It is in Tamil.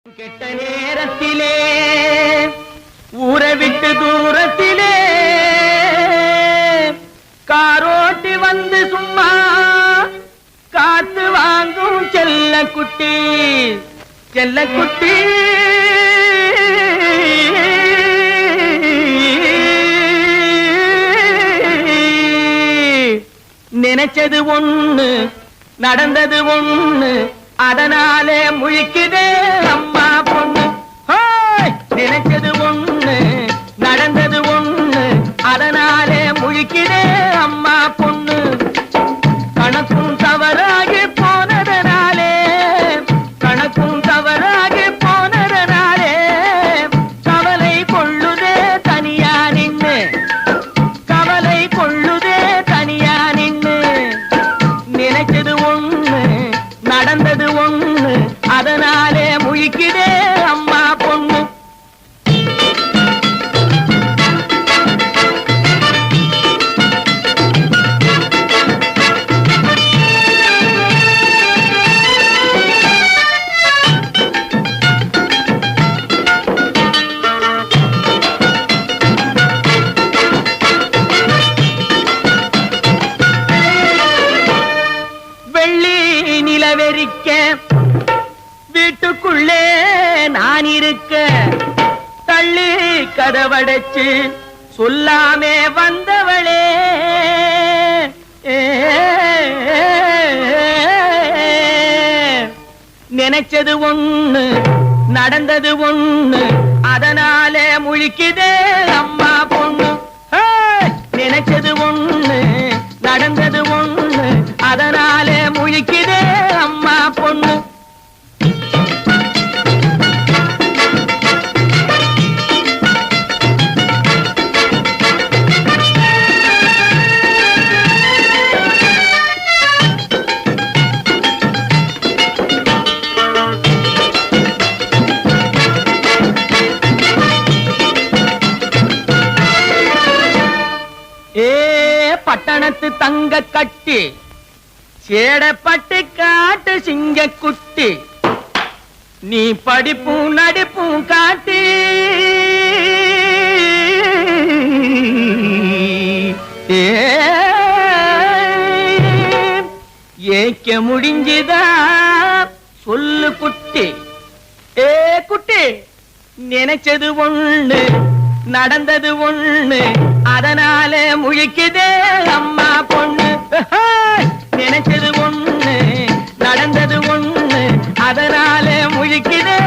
கெட்ட நேரத்திலே ஊரை விட்டு தூரத்திலே காரோட்டி வந்து சும்மா காத்து வாங்கும் செல்ல குட்டி நினைச்சது ஒண்ணு நடந்தது ஒண்ணு அதனாலே முழிக்குதே அம்மா பொண்ணு. நினைச்சது ஒண்ணு நடந்தது ஒண்ணு அதனாலே முழிக்குதே அம்மா பொண்ணு. கணக்கும் தவறாகி போனதனாலே கணக்கும் தவறாகி போனதனாலே கவலை கொள்ளுதே தனியா நின்னு கவலை கொள்ளுதே தனியா நின்னு. நினைச்சது ஒண்ணு நடந்தது ஒண்ணு அதனாலே முழிக்குதே அம்மா பொண்ணு. வெள்ளி நிலவெறிக்க வீட்டுக்குள்ளே நான் இருக்க தள்ளி கதவடைச்சு சொல்லாமே வந்தவளே. நினைச்சது ஒண்ணு நடந்தது ஒண்ணு அதனாலே முழிக்குதே அம்மா பொண்ணு. நினைச்சது ஒண்ணு நடந்தது ஒண்ணு அதனாலே முழிக்குதே அம்மா பொண்ணு. பட்டணத்து தங்க கட்டி சேடப்பட்டு காட்டு சிங்க குட்டி நீ படிப்பும் நடிப்பும் காட்டி ஏக்க முடிஞ்சுதா சொல்லு குட்டி. குட்டி நினைச்சது ஒண்ணு நடந்தது ஒண்ணு அதனாலே முழிக்குதே அம்மா பொண்ணு. நினைச்சது ஒண்ணு நடந்தது ஒண்ணு அதனாலே முழிக்குதே